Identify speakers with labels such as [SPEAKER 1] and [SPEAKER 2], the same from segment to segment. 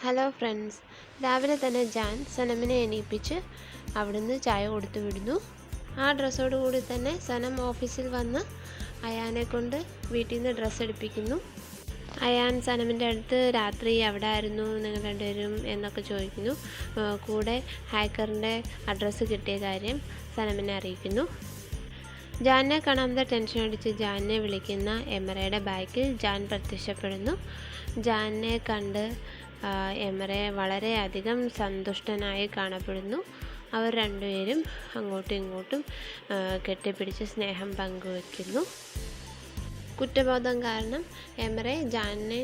[SPEAKER 1] Hello friends, രാവിലെ തന്നെ ജാൻ സനമിനെ എണീപ്പിച്ച് അവിടുന്ന് ചായ കൊടുത്തു വിടുന്നു. ആ ഡ്രസ്സോട് കൂടി തന്നെ സനം ഓഫീസിൽ വന്ന് അയാനെ കൊണ്ട് വീട്ടിൽ നിന്ന് ഡ്രസ്സ് എടുപ്പിക്കുന്നു. അയാൻ സനമിൻ്റെ അടുത്ത് രാത്രി എവിടെ ആയിരുന്നു നിങ്ങൾ രണ്ടുപേരും എന്നൊക്കെ ചോദിക്കുന്നു. കൂടെ ഹാക്കറിൻ്റെ അഡ്രസ്സ് കിട്ടിയ കാര്യം സനമിനെ അറിയിക്കുന്നു. ജാനിനെ കാണാതെ ടെൻഷൻ അടിച്ച് ജാനിനെ വിളിക്കുന്ന എമറയുടെ ബാക്കിൽ ജാൻ പ്രത്യക്ഷപ്പെടുന്നു. ജാനിനെ കണ്ട് എമറെ വളരെയധികം സന്തുഷ്ടനായി കാണപ്പെടുന്നു. അവർ രണ്ടുപേരും അങ്ങോട്ടും ഇങ്ങോട്ടും കെട്ടിപ്പിടിച്ച് സ്നേഹം പങ്കുവയ്ക്കുന്നു. കുറ്റബോധം കാരണം എമറെ ജാനിനെ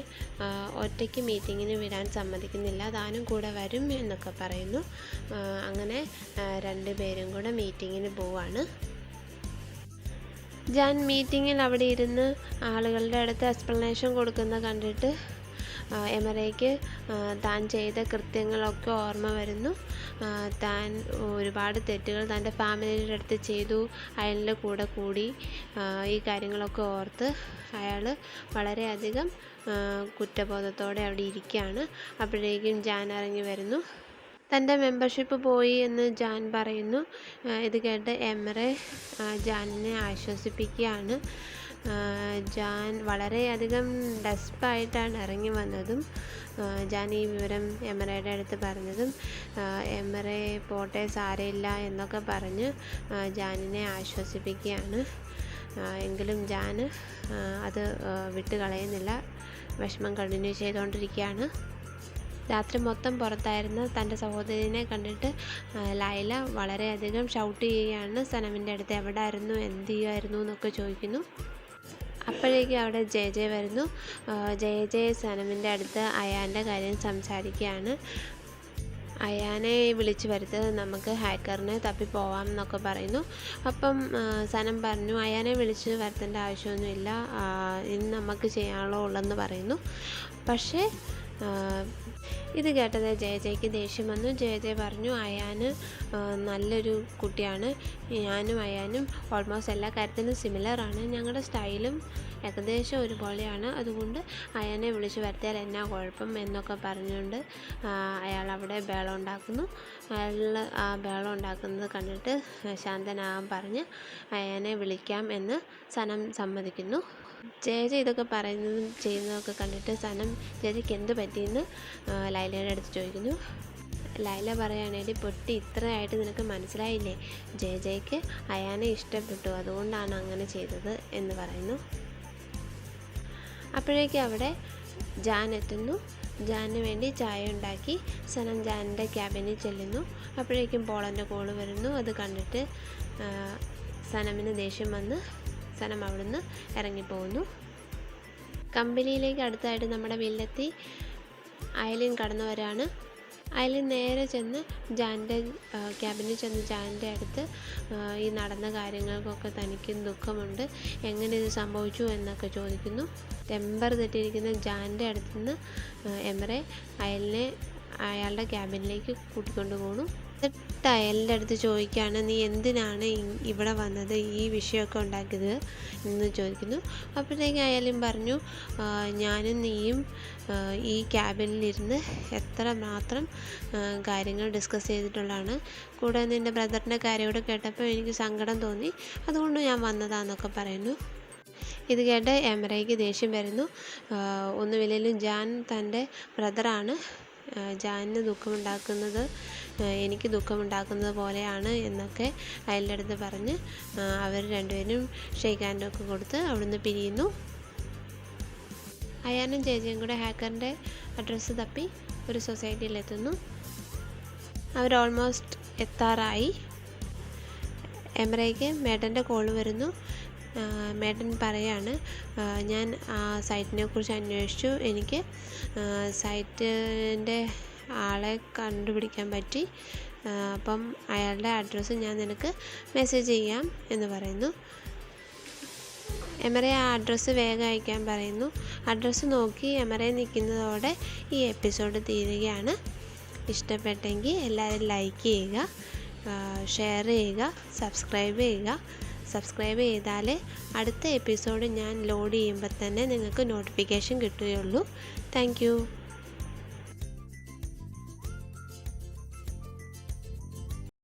[SPEAKER 1] ഒറ്റയ്ക്ക് മീറ്റിങ്ങിന് വിടാൻ സമ്മതിക്കുന്നില്ല. താനും കൂടെ വരും എന്നൊക്കെ പറയുന്നു. അങ്ങനെ രണ്ടുപേരും കൂടെ മീറ്റിങ്ങിന് പോവാണ്. ജാൻ മീറ്റിങ്ങിൽ അവിടെ ഇരുന്ന് ആളുകളുടെ അടുത്ത് എക്സ്പ്ലനേഷൻ കൊടുക്കുന്ന കണ്ടിട്ട് എമറയ്ക്ക് താൻ ചെയ്ത കൃത്യങ്ങളൊക്കെ ഓർമ്മ വരുന്നു. താൻ ഒരുപാട് തെറ്റുകൾ തൻ്റെ ഫാമിലിയുടെ അടുത്ത് ചെയ്തു, അയാളുടെ കൂടെ കൂടി. ഈ കാര്യങ്ങളൊക്കെ ഓർത്ത് അയാൾ വളരെയധികം കുറ്റബോധത്തോടെ അവിടെ ഇരിക്കുകയാണ്. അപ്പോഴേക്കും ജാൻ ഇറങ്ങി വരുന്നു. തൻ്റെ മെമ്പർഷിപ്പ് പോയി എന്ന് ജാൻ പറയുന്നു. ഇത് കേട്ട് എമറെ ജാനിനെ ആശ്വസിപ്പിക്കുകയാണ്. ജാൻ വളരെയധികം ഡെസ്പായിട്ടാണ് ഇറങ്ങി വന്നതും ജാൻ ഈ വിവരം എമറയുടെ അടുത്ത് പറഞ്ഞതും എമറെ പോട്ടെ സാരമില്ല എന്നൊക്കെ പറഞ്ഞ് ജാനിനെ ആശ്വസിപ്പിക്കുകയാണ്. എങ്കിലും ജാൻ അത് വിട്ട് കളയുന്നില്ല, വിഷമം കണ്ടിന്യൂ ചെയ്തുകൊണ്ടിരിക്കുകയാണ്. രാത്രി മൊത്തം പുറത്തായിരുന്ന തൻ്റെ സഹോദരിനെ കണ്ടിട്ട് ലൈല വളരെയധികം ഷൗട്ട് ചെയ്യുകയാണ്. സനമിൻ്റെ അടുത്ത് എവിടെ ആയിരുന്നു, എന്ത് ചെയ്യുമായിരുന്നു എന്നൊക്കെ ചോദിക്കുന്നു. അപ്പോഴേക്കും അവിടെ ജെ വരുന്നു. ജെ സനമിൻ്റെ അടുത്ത് അയാൻ്റെ കാര്യം സംസാരിക്കുകയാണ്. അയാനെ വിളിച്ചു വരുത്തത് നമുക്ക് ഹാക്കറിനെ തപ്പി പോവാം എന്നൊക്കെ പറയുന്നു. അപ്പം സനം പറഞ്ഞു അയാനെ വിളിച്ച് വരുത്തേണ്ട ആവശ്യമൊന്നുമില്ല, ഇന്ന് നമുക്ക് ചെയ്യാനുള്ളൂ ഉള്ളെന്ന് പറയുന്നു. പക്ഷേ ഇത് കേട്ടത് ജയക്ക് ദേഷ്യം വന്നു. ജയ പറഞ്ഞു അയാന് നല്ലൊരു കുട്ടിയാണ്, ഞാനും അയാനും ഓൾമോസ്റ്റ് എല്ലാ കാര്യത്തിലും സിമിലറാണ്, ഞങ്ങളുടെ സ്റ്റൈലും ഏകദേശം ഒരുപോലെയാണ്, അതുകൊണ്ട് അയാനെ വിളിച്ച് വരുത്തിയാൽ എന്നാ കുഴപ്പം എന്നൊക്കെ പറഞ്ഞുകൊണ്ട് അയാൾ അവിടെ ബഹളം ഉണ്ടാക്കുന്നു. അയാൾ ആ ബഹളം ഉണ്ടാക്കുന്നത് കണ്ടിട്ട് ശാന്തനാകാൻ പറഞ്ഞ് അയാനെ വിളിക്കാം എന്ന് സനം സമ്മതിക്കുന്നു. ജയ ഇതൊക്കെ പറയുന്നതും ചെയ്യുന്നതൊക്കെ കണ്ടിട്ട് സനം ജയക്ക് എന്ത് പറ്റിയെന്ന് ലൈലയുടെ അടുത്ത് ചോദിക്കുന്നു. ലൈല പറയുകയാണെങ്കിൽ പൊട്ടി, ഇത്രയായിട്ട് നിനക്ക് മനസ്സിലായില്ലേ, ജയക്ക് അയാനെ ഇഷ്ടപ്പെട്ടു, അതുകൊണ്ടാണ് അങ്ങനെ ചെയ്തത് എന്ന് പറയുന്നു. അപ്പോഴേക്കും അവിടെ ജാൻ എത്തുന്നു. ജാനിന് വേണ്ടി ചായ ഉണ്ടാക്കി സനം ജാനിൻ്റെ ക്യാബിനിൽ ചെല്ലുന്നു. അപ്പോഴേക്കും പോളൻ്റെ കോള് വരുന്നു. അത് കണ്ടിട്ട് സനമിന് ദേഷ്യം വന്ന് സനം അവിടുന്ന് ഇറങ്ങിപ്പോകുന്നു. കമ്പനിയിലേക്ക് അടുത്തായിട്ട് നമ്മുടെ വില്ലെത്തി അയലിൻ കടന്നു വരാണ്. അയലിൻ നേരെ ചെന്ന് ജാൻ്റെ ക്യാബിനിൽ ചെന്ന് ജാൻ്റെ അടുത്ത് ഈ നടന്ന കാര്യങ്ങൾക്കൊക്കെ തനിക്ക് ദുഃഖമുണ്ട്, എങ്ങനെ ഇത് സംഭവിച്ചു എന്നൊക്കെ ചോദിക്കുന്നു. ടെമ്പർ തെറ്റിയിരിക്കുന്ന ജാൻ്റെ അടുത്ത് നിന്ന് എമറെ അയലിനെ അയാളുടെ ക്യാബിനിലേക്ക് കൂട്ടിക്കൊണ്ടു പോകുന്നു. എന്നിട്ട് അയാളുടെ അടുത്ത് ചോദിക്കുകയാണ്, നീ എന്തിനാണ് ഇവിടെ വന്നത്, ഈ വിഷയമൊക്കെ ഉണ്ടാക്കിയത് എന്ന് ചോദിക്കുന്നു. അപ്പോഴത്തേക്കും അയാളും പറഞ്ഞു, ഞാനും നീയും ഈ ക്യാബിനിലിരുന്ന് എത്ര മാത്രം കാര്യങ്ങൾ ഡിസ്കസ് ചെയ്തിട്ടുള്ളതാണ്, കൂടെ നിൻ്റെ ബ്രദറിൻ്റെ കാര്യമോട് കേട്ടപ്പോൾ എനിക്ക് സങ്കടം തോന്നി, അതുകൊണ്ട് ഞാൻ വന്നതാന്നൊക്കെ പറയുന്നു. ഇത് കേട്ട് എമറയ്ക്ക് ദേഷ്യം വരുന്നു. ഒന്നുമില്ലെങ്കിലും ജാൻ തൻ്റെ ബ്രദറാണ്, ജാനിന് ദുഃഖമുണ്ടാക്കുന്നത് എനിക്ക് ദുഃഖമുണ്ടാക്കുന്നത് പോലെയാണ് എന്നൊക്കെ അയാളുടെ അടുത്ത് പറഞ്ഞ് അവർ രണ്ടുപേരും ഷേക്ക് ഹാൻഡൊക്കെ കൊടുത്ത് അവിടുന്ന് പിരിയുന്നു. അയാനും ജയയും കൂടെ ഹാക്കറിൻ്റെ അഡ്രസ്സ് തപ്പി ഒരു സൊസൈറ്റിയിലെത്തുന്നു. അവർ ഓൾമോസ്റ്റ് എത്താറായി. എമറയ്ക്ക് മേഡൻ്റെ കോള് വരുന്നു. മേഡൻ പറയാണ്, ഞാൻ ആ സൈറ്റിനെ കുറിച്ച് അന്വേഷിച്ചു, എനിക്ക് സൈറ്റിൻ്റെ ആളെ കണ്ടുപിടിക്കാൻ പറ്റി, അപ്പം അയാളുടെ അഡ്രസ്സ് ഞാൻ നിനക്ക് മെസ്സേജ് ചെയ്യാം എന്ന് പറയുന്നു. എമറെ ആ അഡ്രസ്സ് വേഗം അയക്കാൻ പറയുന്നു. അഡ്രസ്സ് നോക്കി എമറെ നിൽക്കുന്നതോടെ ഈ എപ്പിസോഡ് തീരുകയാണ്. ഇഷ്ടപ്പെട്ടെങ്കിൽ എല്ലാവരും ലൈക്ക് ചെയ്യുക, ഷെയർ ചെയ്യുക, സബ്സ്ക്രൈബ് ചെയ്താലേ അടുത്ത എപ്പിസോഡ് ഞാൻ ലോഡ് ചെയ്യുമ്പോൾ തന്നെ നിങ്ങൾക്ക് നോട്ടിഫിക്കേഷൻ കിട്ടുകയുള്ളൂ. Thank you.